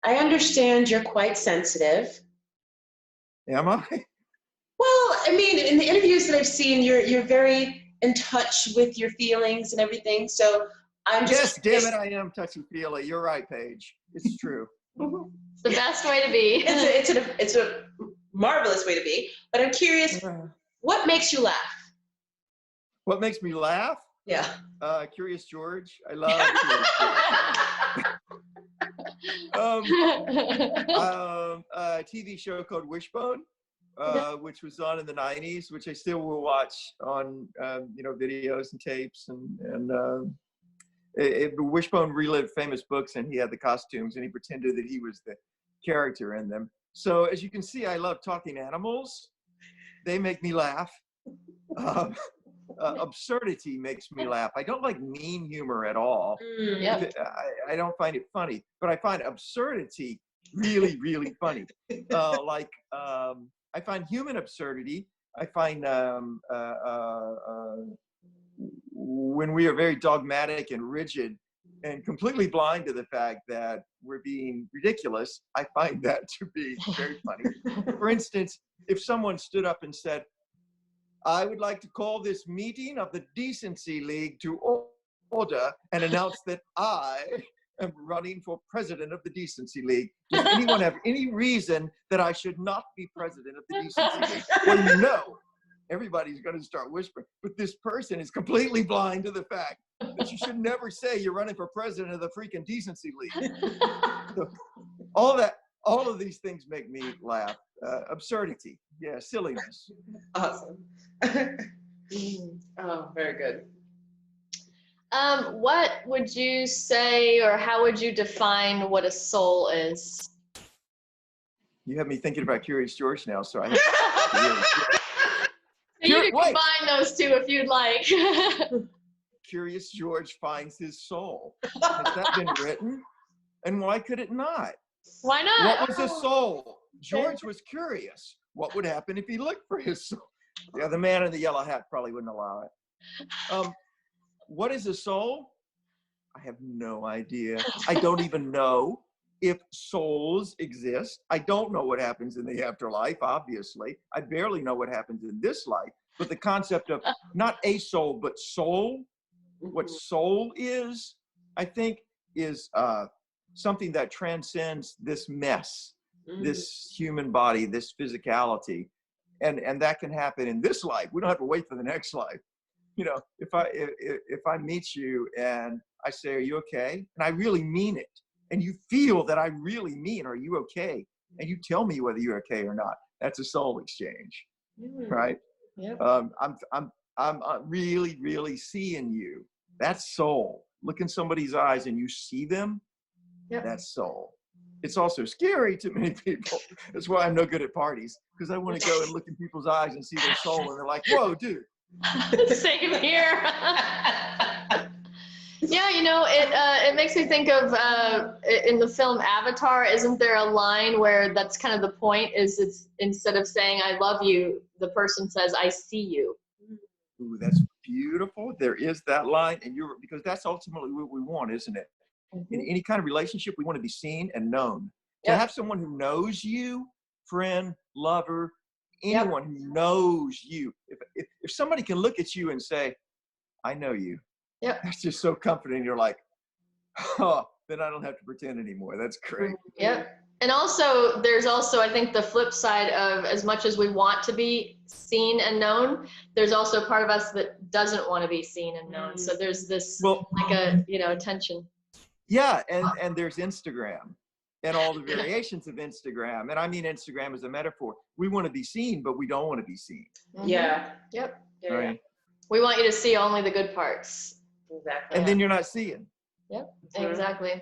I understand you're quite sensitive. Am I? Well, I mean, in the interviews that I've seen, you're very in touch with your feelings and everything. So I'm just Yes, damn it, I am touchy-feely. You're right, Paige. It's true. It's the best way to be. It's a marvelous way to be. But I'm curious, what makes you laugh? What makes me laugh? Yeah. Curious George. I love Curious George. A TV show called Wishbone, which was on in the 90s, which I still will watch on videos and tapes, and Wishbone relived famous books, and he had the costumes, and he pretended that he was the character in them. So as you can see, I love talking animals. They make me laugh. Absurdity makes me laugh. I don't like mean humor at all. Yep. I don't find it funny, but I find absurdity really, really funny. I find human absurdity. I find when we are very dogmatic and rigid and completely blind to the fact that we're being ridiculous, I find that to be very funny. For instance, if someone stood up and said, I would like to call this meeting of the Decency League to order and announce that I am running for president of the Decency League. Does anyone have any reason that I should not be president of the Decency League? Well, everybody's going to start whispering. But this person is completely blind to the fact that you should never say you're running for president of the freaking Decency League. So, all of these things make me laugh. Absurdity, silliness. Awesome. Oh, very good. What would you say, or how would you define what a soul is? You have me thinking about Curious George now, so I have You can combine those two if you'd like. Curious George finds his soul. Has that been written? And why could it not? Why not? What was a soul? George was curious. What would happen if he looked for his soul? Yeah, the man in the yellow hat probably wouldn't allow it. What is a soul? I have no idea. I don't even know if souls exist. I don't know what happens in the afterlife, obviously. I barely know what happens in this life. But the concept of not a soul, but soul, what soul is, I think is something that transcends this mess, this human body, this physicality. And that can happen in this life. We don't have to wait for the next life. If I meet you and I say, are you okay? And I really mean it. And you feel that I really mean, are you okay? And you tell me whether you're okay or not. That's a soul exchange, right? Yep. I'm really, really seeing you. That's soul. Look in somebody's eyes and you see them. Yep. That's soul. It's also scary to many people. That's why I'm no good at parties, because I want to go and look in people's eyes and see their soul, and they're like, whoa, dude. Same here. Yeah, it makes me think of in the film Avatar, isn't there a line where that's kind of the point, is it's instead of saying I love you, the person says I see you. Ooh, that's beautiful. There is that line, and because that's ultimately what we want, isn't it? In any kind of relationship, we want to be seen and known. To have someone who knows you, friend, lover, anyone who knows you. If somebody can look at you and say, I know you. Yep. That's just so comforting. You're like, oh, then I don't have to pretend anymore. That's great. Yep. And also, there's also, I think, the flip side of, as much as we want to be seen and known, there's also part of us that doesn't want to be seen and known. So there's this tension. Yeah, and there's Instagram and all the variations of Instagram. And I mean Instagram as a metaphor. We want to be seen, but we don't want to be seen. Yeah. Yep. Right. We want you to see only the good parts. Exactly. And then you're not seeing. Yep, exactly.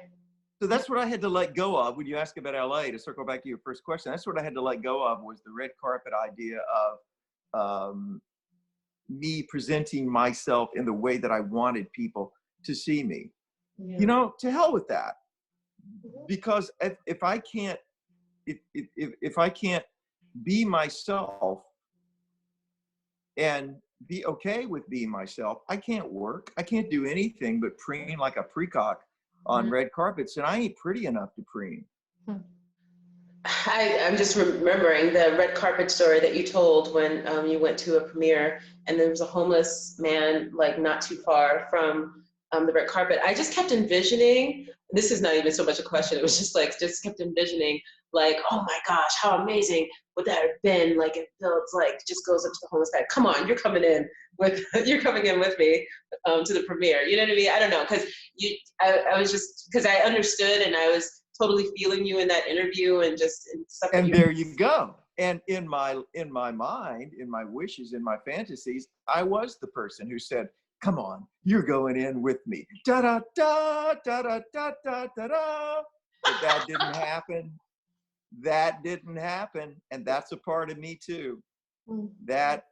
So that's what I had to let go of when you ask about LA, to circle back to your first question. That's what I had to let go of, was the red carpet idea of me presenting myself in the way that I wanted people to see me. Yeah. To hell with that. Because if I can't be myself and be okay with being myself, I can't work. I can't do anything but preen like a precock on red carpets, and I ain't pretty enough to preen. I'm just remembering the red carpet story that you told when you went to a premiere and there was a homeless man like not too far from the red carpet. I just kept envisioning, this is not even so much a question, it was just like, just kept envisioning like, oh my gosh, how amazing would that have been? Like if Bill's like, just goes up to the homeless guy, come on, you're coming in with me to the premiere. You know what I mean? I don't know, because I was just, because I understood and I was totally feeling you in that interview and just stuff. And there you go. And in my mind, in my wishes, in my fantasies, I was the person who said, come on, you're going in with me. Da da da da da da da da da. But that didn't happen. That didn't happen. And that's a part of me too. That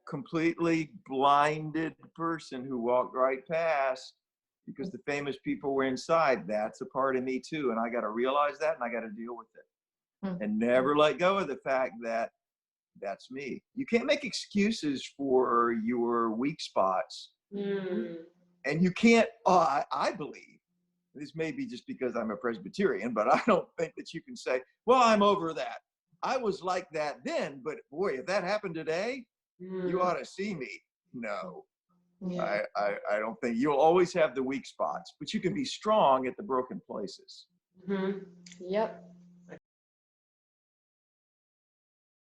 completely blinded person who walked right past because the famous people were inside. That's a part of me too. And I got to realize that and I got to deal with it and never let go of the fact that that's me. You can't make excuses for your weak spots. And you can't, I believe, this may be just because I'm a Presbyterian, but I don't think that you can say, well, I'm over that. I was like that then, but boy, if that happened today, you ought to see me. No, I don't think. You'll always have the weak spots, but you can be strong at the broken places. Yep.